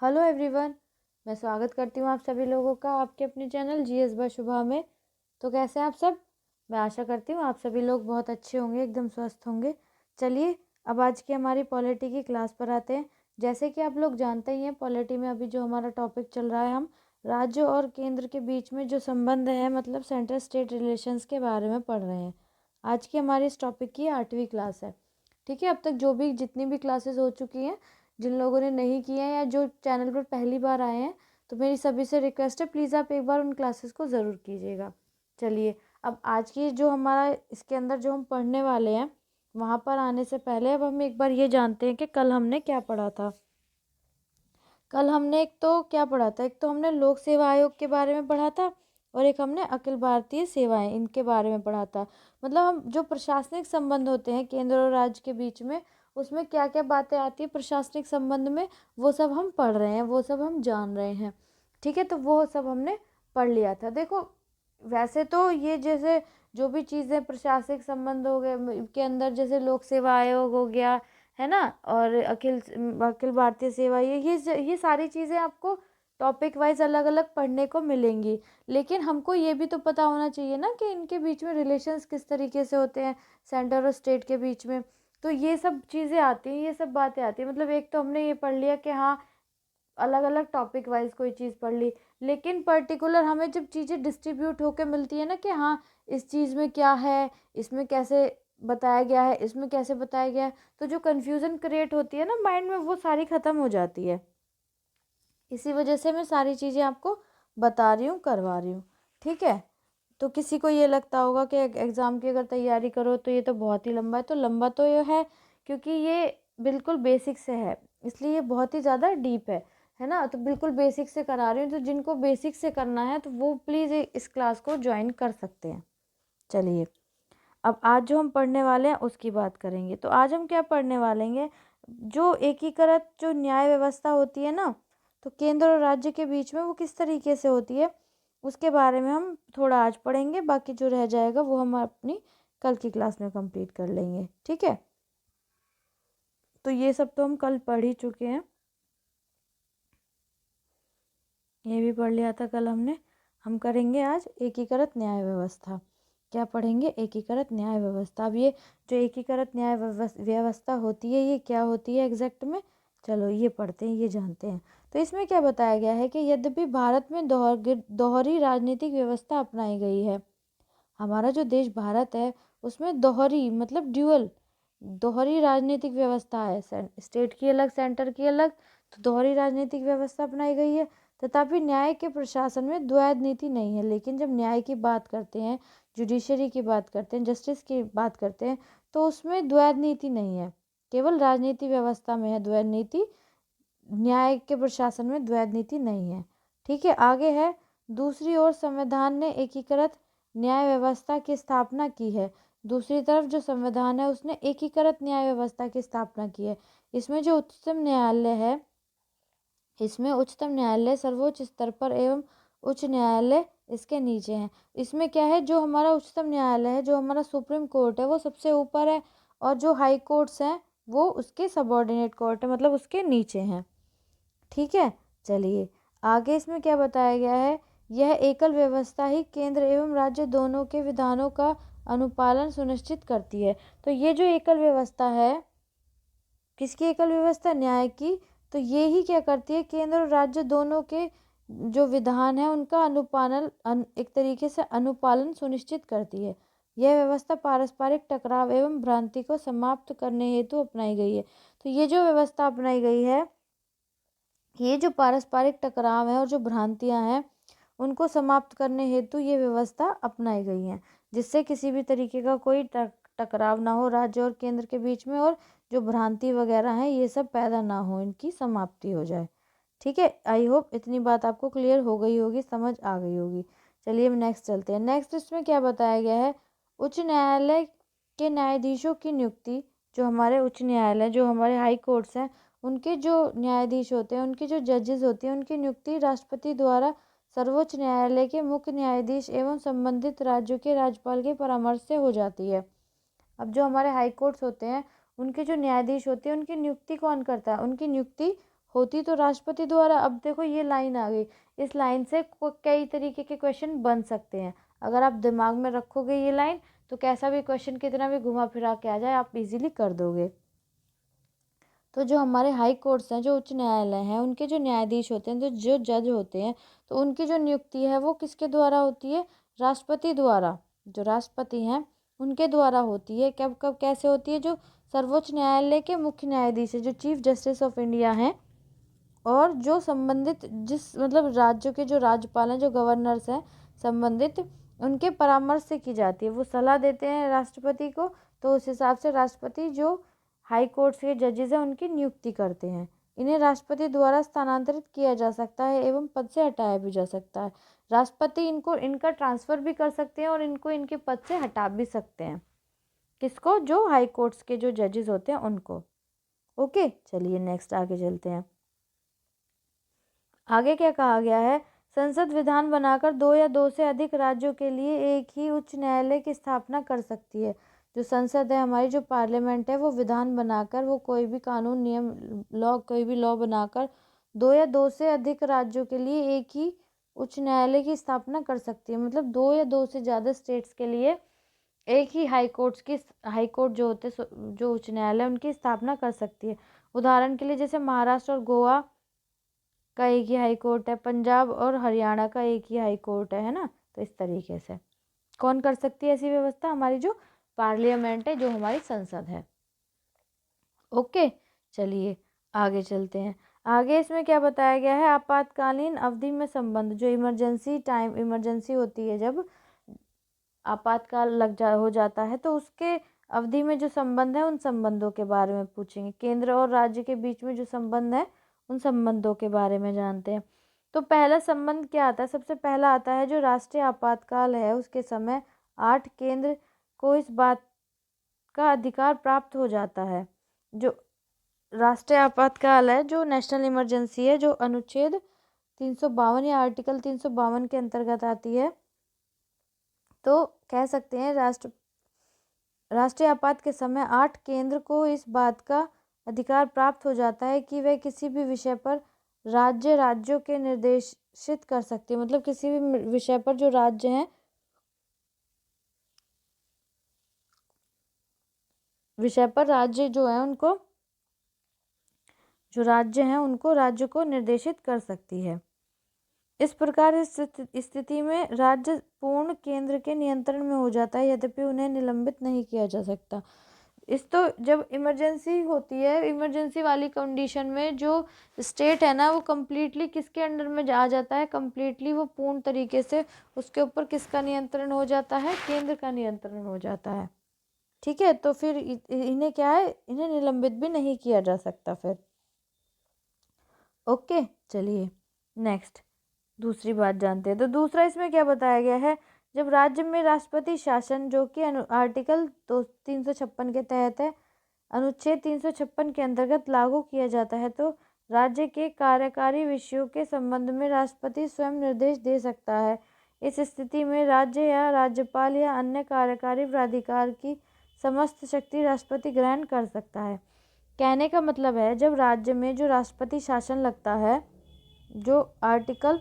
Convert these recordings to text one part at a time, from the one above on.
Hello everyone. मैं स्वागत करती हूँ आप सभी लोगों का आपके अपने चैनल जीएस बाय शुभा में। तो कैसे हैं आप सब? मैं आशा करती हूँ आप सभी लोग बहुत अच्छे होंगे, एकदम स्वस्थ होंगे। चलिए अब आज की हमारी पॉलिटी की क्लास पर आते हैं। जैसे कि आप लोग जानते ही हैं, पॉलिटी में अभी जो हमारा टॉपिक चल रहा है, हम राज्य और केंद्र के बीच में जो संबंध है, मतलब सेंट्रल स्टेट रिलेशंस के बारे में पढ़ रहे हैं। आज की हमारी इस टॉपिक की 8वीं क्लास है। ठीक है, अब तक जो भी जितनी भी क्लासेस हो चुकी हैं, जिन लोगों ने नहीं किए हैं या जो चैनल पर पहली बार आए हैं, तो मेरी सभी से रिक्वेस्ट है, प्लीज़ आप एक बार उन क्लासेस को ज़रूर कीजिएगा। चलिए अब आज की जो हमारा इसके अंदर जो हम पढ़ने वाले हैं, वहाँ पर आने से पहले अब हम एक बार ये जानते हैं कि कल हमने क्या पढ़ा था। कल हमने एक तो क्या पढ़ा था, एक तो हमने लोक सेवा आयोग के बारे में पढ़ा था और एक हमने अखिल भारतीय सेवाएं, इनके बारे में पढ़ा था। मतलब हम जो प्रशासनिक संबंध होते हैं केंद्र और राज्य के बीच में, उसमें क्या क्या बातें आती है प्रशासनिक संबंध में, वो सब हम पढ़ रहे हैं, वो सब हम जान रहे हैं। ठीक है, तो वो सब हमने पढ़ लिया था। देखो वैसे तो ये जैसे जो भी चीज़ें प्रशासनिक संबंध हो गए के अंदर, जैसे लोक सेवा आयोग हो गया, है ना, और अखिल अखिल भारतीय सेवा, ये सारी चीज़ें आपको टॉपिक वाइज अलग अलग पढ़ने को मिलेंगी। लेकिन हमको ये भी तो पता होना चाहिए ना कि इनके बीच में रिलेशंस किस तरीके से होते हैं, सेंटर और स्टेट के बीच में। तो ये सब चीज़ें आती हैं, ये सब बातें आती हैं। मतलब एक तो हमने ये पढ़ लिया कि हाँ, अलग अलग टॉपिक वाइज कोई चीज़ पढ़ ली, लेकिन पर्टिकुलर हमें जब चीज़ें डिस्ट्रीब्यूट होकर मिलती है ना कि हाँ, इस चीज़ में क्या है, इसमें कैसे बताया गया है, इसमें कैसे बताया गया है, तो जो कन्फ्यूज़न क्रिएट होती है ना माइंड में, वो सारी ख़त्म हो जाती है। इसी वजह से मैं सारी चीज़ें आपको बता रही हूँ, करवा रही हूँ। ठीक है, तो किसी को ये लगता होगा कि एग्ज़ाम की अगर तैयारी करो तो ये तो बहुत ही लंबा है, तो लंबा तो ये है क्योंकि ये बिल्कुल बेसिक से है, इसलिए ये बहुत ही ज़्यादा डीप है ना। तो बिल्कुल बेसिक से करा रही हूँ, तो जिनको बेसिक से करना है तो वो प्लीज़ इस क्लास को ज्वाइन कर सकते हैं। चलिए अब आज जो हम पढ़ने वाले हैं उसकी बात करेंगे। तो आज हम क्या पढ़ने वाले हैं, जो एकीकृत जो न्याय व्यवस्था होती है ना, तो केंद्र और राज्य के बीच में वो किस तरीके से होती है, उसके बारे में हम थोड़ा आज पढ़ेंगे। बाकी जो रह जाएगा वो हम अपनी कल की क्लास में कंप्लीट कर लेंगे। ठीक है, तो ये सब तो हम कल पढ़ ही चुके हैं, ये भी पढ़ लिया था कल हमने। हम करेंगे आज एकीकृत न्याय व्यवस्था। क्या पढ़ेंगे? एकीकृत न्याय व्यवस्था। अब ये जो एकीकृत न्याय व्यवस्था होती है, ये क्या होती है एग्जैक्ट में, चलो ये पढ़ते हैं, ये जानते हैं। तो इसमें क्या बताया गया है कि यद्यपि भारत में दोहरी राजनीतिक व्यवस्था अपनाई गई है, हमारा जो देश भारत है उसमें दोहरी मतलब ड्यूअल दोहरी राजनीतिक व्यवस्था है, स्टेट की अलग, सेंटर की अलग, तो दोहरी राजनीतिक व्यवस्था अपनाई गई है। तथापि न्याय के प्रशासन में द्वैध नीति नहीं है। लेकिन जब न्याय की बात करते हैं, जुडिशरी की बात करते हैं, जस्टिस की बात करते हैं, तो उसमें द्वैध नीति नहीं है, केवल राजनीति व्यवस्था में है द्वैध नीति, न्याय के प्रशासन में द्वैध नीति नहीं है। ठीक है, आगे है, दूसरी ओर संविधान ने एकीकृत न्याय व्यवस्था की स्थापना की है। दूसरी तरफ जो संविधान है उसने एकीकृत न्याय व्यवस्था की स्थापना की है। इसमें जो उच्चतम न्यायालय है, इसमें उच्चतम न्यायालय सर्वोच्च स्तर पर एवं उच्च न्यायालय इसके नीचे हैं। इसमें क्या है, जो हमारा उच्चतम न्यायालय है, जो हमारा सुप्रीम कोर्ट है, वो सबसे ऊपर है, और जो हाई कोर्ट्स हैं वो उसके सबॉर्डिनेट कोर्ट है, मतलब उसके नीचे हैं। ठीक है, चलिए आगे इसमें क्या बताया गया है, यह एकल व्यवस्था ही केंद्र एवं राज्य दोनों के विधानों का अनुपालन सुनिश्चित करती है। तो ये जो एकल व्यवस्था है, किसकी एकल व्यवस्था? न्याय की। तो ये ही क्या करती है, केंद्र और राज्य दोनों के जो विधान है उनका एक तरीके से अनुपालन सुनिश्चित करती है। यह व्यवस्था पारस्परिक टकराव एवं भ्रांति को समाप्त करने हेतु अपनाई गई है। तो ये जो व्यवस्था अपनाई गई है, ये जो पारस्परिक टकराव है और जो भ्रांतियां हैं उनको समाप्त करने हेतु ये व्यवस्था अपनाई गई है, जिससे किसी भी तरीके का कोई टकराव ना हो राज्य और केंद्र के बीच में, और जो भ्रांति वगैरह है ये सब पैदा ना हो, इनकी समाप्ति हो जाए। ठीक है, आई होप इतनी बात आपको क्लियर हो गई होगी, समझ आ गई होगी। चलिए अब नेक्स्ट चलते हैं। नेक्स्ट इसमें क्या बताया गया है, उच्च न्यायालय के न्यायाधीशों की नियुक्ति, जो हमारे उच्च न्यायालय, जो हमारे हाई कोर्ट्स हैं, उनके जो न्यायाधीश होते हैं, उनके जो जजेस होते हैं, उनकी नियुक्ति राष्ट्रपति द्वारा सर्वोच्च न्यायालय के मुख्य न्यायाधीश एवं संबंधित राज्यों के राज्यपाल के परामर्श से हो जाती है। अब जो हमारे हाई कोर्ट्स होते हैं, उनके जो न्यायाधीश होते हैं, उनकी नियुक्ति कौन करता है? उनकी नियुक्ति होती तो राष्ट्रपति द्वारा। अब देखो ये लाइन आ गई, इस लाइन से कई तरीके के क्वेश्चन बन सकते हैं। अगर आप दिमाग में रखोगे ये लाइन तो कैसा भी क्वेश्चन कितना भी घुमा फिरा के आ जाए आप इजीली कर दोगे। तो जो हमारे हाई कोर्ट्स हैं, जो उच्च न्यायालय हैं, उनके जो न्यायाधीश होते हैं, जो जज होते हैं, तो उनकी जो नियुक्ति है वो किसके द्वारा होती है? राष्ट्रपति द्वारा। जो राष्ट्रपति हैं उनके द्वारा होती है। कब कब कैसे होती है? जो सर्वोच्च न्यायालय के मुख्य न्यायाधीश है, जो चीफ जस्टिस ऑफ इंडिया हैं, और जो संबंधित जिस मतलब राज्यों के जो राज्यपाल हैं, जो गवर्नर्स हैं संबंधित, उनके परामर्श से की जाती है। वो सलाह देते हैं राष्ट्रपति को, तो उस हिसाब से राष्ट्रपति जो हाई कोर्ट्स के जजेस हैं उनकी नियुक्ति करते हैं। इन्हें राष्ट्रपति द्वारा स्थानांतरित किया जा सकता है एवं पद से हटाया भी जा सकता है। राष्ट्रपति इनका ट्रांसफ़र भी कर सकते हैं और इनको इनके पद से हटा भी सकते हैं। किसको? जो हाई कोर्ट्स के जो जजेस होते हैं उनको। ओके, चलिए नेक्स्ट आगे चलते हैं। आगे क्या कहा गया है? संसद विधान बनाकर 2 या 2 से अधिक राज्यों के लिए एक ही उच्च न्यायालय की स्थापना कर सकती है। जो संसद है हमारी, जो पार्लियामेंट है, वो विधान बनाकर, वो कोई भी कानून नियम कोई भी लॉ बनाकर 2 या 2 से अधिक राज्यों के लिए एक ही उच्च न्यायालय की स्थापना कर सकती है। मतलब 2 या 2 से ज़्यादा स्टेट्स के लिए एक ही हाई कोर्ट जो होते जो उच्च न्यायालय उनकी स्थापना कर सकती है। उदाहरण के लिए जैसे महाराष्ट्र और गोवा का एक ही हाई कोर्ट है, पंजाब और हरियाणा का एक ही हाई कोर्ट है ना। तो इस तरीके से कौन कर सकती है ऐसी व्यवस्था? हमारी जो पार्लियामेंट है, जो हमारी संसद है। ओके, चलिए आगे चलते हैं। आगे इसमें क्या बताया गया है? आपातकालीन अवधि में संबंध, जो इमरजेंसी होती है, जब आपातकाल हो जाता है, तो उसके अवधि में जो संबंध है उन संबंधों के बारे में पूछेंगे। केंद्र और राज्य के बीच में जो संबंध है उन संबंधों के बारे में जानते हैं। तो पहला संबंध क्या आता है? सबसे पहला आता है जो राष्ट्रीय आपातकाल है उसके समय 8 केंद्र को इस बात का अधिकार प्राप्त हो जाता है। जो राष्ट्रीय आपातकाल है, जो नेशनल इमरजेंसी है, जो अनुच्छेद 352 या आर्टिकल 352 के अंतर्गत आती है, तो कह सकते हैं राष्ट्रीय आपात के समय 8 केंद्र को इस बात का अधिकार प्राप्त हो जाता है कि वे किसी भी विषय पर राज्यों के निर्देशित कर सकते हैं। मतलब किसी भी विषय पर जो राज्य हैं, विषय पर राज्य जो है उनको, जो राज्य हैं उनको राज्य को निर्देशित कर सकती है। इस प्रकार इस स्थिति में राज्य पूर्ण केंद्र के नियंत्रण में हो जाता है, यद्यपि उन्हें निलंबित नहीं किया जा सकता। तो जब इमरजेंसी होती है, इमरजेंसी वाली कंडीशन में जो स्टेट है ना, वो कम्प्लीटली किसके अंडर में आ जाता है? कम्प्लीटली वो पूर्ण तरीके से उसके ऊपर किसका नियंत्रण हो जाता है? केंद्र का नियंत्रण हो जाता है। ठीक है, तो फिर इन्हें क्या है? इन्हें निलंबित भी नहीं किया जा सकता फिर। ओके, चलिए नेक्स्ट दूसरी बात जानते हैं। तो दूसरा इसमें क्या बताया गया है? जब राज्य में राष्ट्रपति शासन, जो कि आर्टिकल 356 के तहत है, अनुच्छेद 356 के अंतर्गत लागू किया जाता है, तो राज्य के कार्यकारी विषयों के संबंध में राष्ट्रपति स्वयं निर्देश दे सकता है। इस स्थिति में राज्य या राज्यपाल या अन्य कार्यकारी प्राधिकार की समस्त शक्ति राष्ट्रपति ग्रहण कर सकता है। कहने का मतलब है, जब राज्य में जो राष्ट्रपति शासन लगता है, जो आर्टिकल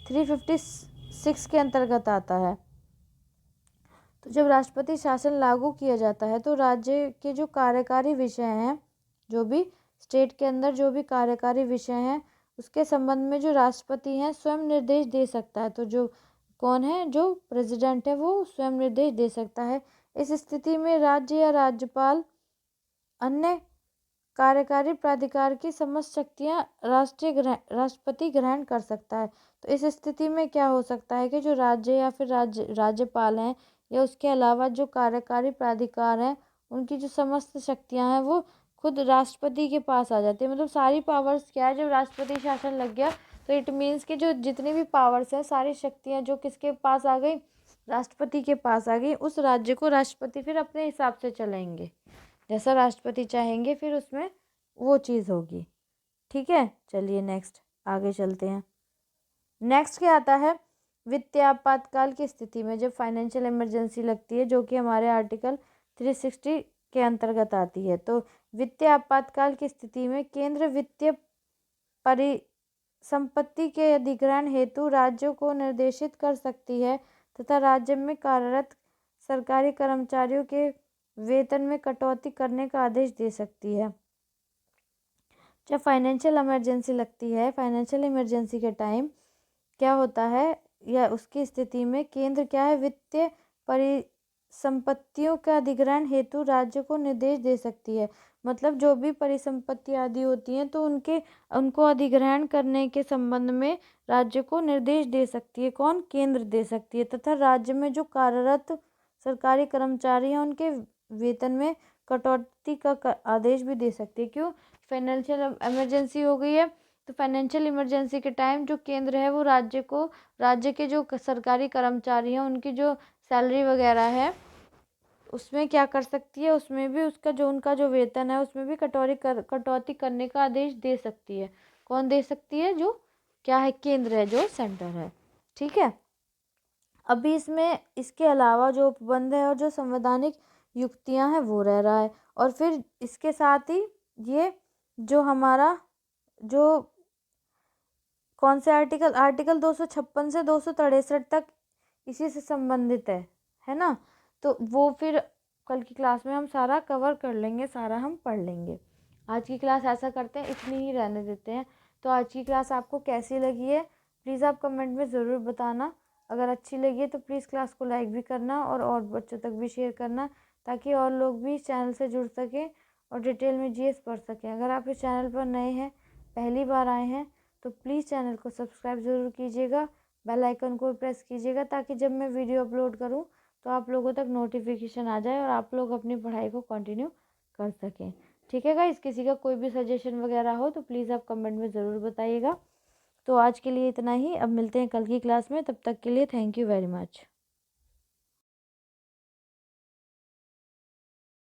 356 के अंतर्गत आता है, तो जब राष्ट्रपति शासन लागू किया जाता है तो राज्य के जो कार्यकारी विषय हैं, जो भी स्टेट के अंदर जो भी कार्यकारी विषय हैं, उसके संबंध में जो राष्ट्रपति हैं स्वयं निर्देश दे सकता है। तो जो कौन है? जो प्रेसिडेंट है, वो स्वयं निर्देश दे सकता है। इस स्थिति में राज्य या राज्यपाल अन्य कार्यकारी प्राधिकार की समस्त शक्तियाँ राष्ट्रपति ग्रहण कर सकता है। तो इस स्थिति में क्या हो सकता है कि जो राज्य या फिर राज्यपाल हैं या उसके अलावा जो कार्यकारी प्राधिकार हैं, उनकी जो समस्त शक्तियाँ हैं वो खुद राष्ट्रपति के पास आ जाती है। मतलब सारी पावर्स क्या है, जब राष्ट्रपति शासन लग गया तो इट मीन्स कि जो जितनी भी पावर्स हैं, सारी शक्तियाँ जो किसके पास आ गई? राष्ट्रपति के पास आ गई। उस राज्य को राष्ट्रपति फिर अपने हिसाब से चलाएंगे, जैसा राष्ट्रपति चाहेंगे फिर उसमें वो चीज़ होगी। ठीक है, चलिए नेक्स्ट आगे चलते हैं। नेक्स्ट क्या आता है? वित्तीय आपातकाल की स्थिति में जब फाइनेंशियल इमरजेंसी लगती है, जो कि हमारे आर्टिकल 360 के अंतर्गत आती है, तो वित्तीय आपातकाल की स्थिति में केंद्र वित्तीय परिसंपत्ति के अधिग्रहण हेतु राज्यों को निर्देशित कर सकती है तथा राज्य में कार्यरत सरकारी कर्मचारियों के वेतन में कटौती करने का आदेश दे सकती है। जब फाइनेंशियल इमरजेंसी लगती है, फाइनेंशियल इमरजेंसी के टाइम क्या होता है या उसकी स्थिति में केंद्र क्या है, वित्तीय परिसंपत्तियों का अधिग्रहण हेतु राज्य को निर्देश दे सकती है। मतलब जो भी परिसंपत्ति आदि होती हैं तो उनको अधिग्रहण करने के संबंध में राज्य को निर्देश दे सकती है। कौन? केंद्र दे सकती है। तथा राज्य में जो कार्यरत सरकारी कर्मचारी हैं उनके वेतन में कटौती का आदेश भी दे सकती है। क्यों? फाइनेंशियल इमरजेंसी हो गई है, तो फाइनेंशियल इमरजेंसी के टाइम जो केंद्र है वो राज्य के जो सरकारी कर्मचारी हैं उनकी जो सैलरी वगैरह है उसमें क्या कर सकती है, उसमें भी उनका जो वेतन है उसमें भी कटौती करने का आदेश दे सकती है। कौन दे सकती है? जो क्या है, केंद्र है, जो सेंटर है। ठीक है। अभी इसमें इसके अलावा जो उपबंध है और जो संवैधानिक युक्तियां हैं वो रह रहा है। और फिर इसके साथ ही ये जो हमारा जो कौन से आर्टिकल 256 से 263 तक इसी से संबंधित है ना। तो वो फिर कल की क्लास में हम सारा कवर कर लेंगे, सारा हम पढ़ लेंगे। आज की क्लास ऐसा करते हैं, इतनी ही रहने देते हैं। तो आज की क्लास आपको कैसी लगी है प्लीज़ आप कमेंट में ज़रूर बताना। अगर अच्छी लगी है तो प्लीज़ क्लास को लाइक भी करना और बच्चों तक भी शेयर करना, ताकि और लोग भी इस चैनल से जुड़ सकें और डिटेल में जीएस पढ़ सकें। अगर आप इस चैनल पर नए हैं, पहली बार आए हैं, तो प्लीज़ चैनल को सब्सक्राइब ज़रूर कीजिएगा, बेल आइकन को प्रेस कीजिएगा, ताकि जब मैं वीडियो अपलोड करूं तो आप लोगों तक नोटिफिकेशन आ जाए और आप लोग अपनी पढ़ाई को कंटिन्यू कर सकें। ठीक है गाइस, किसी का कोई भी सजेशन वगैरह हो तो प्लीज़ आप कमेंट में ज़रूर बताइएगा। तो आज के लिए इतना ही, अब मिलते हैं कल की क्लास में, तब तक के लिए थैंक यू वेरी मच।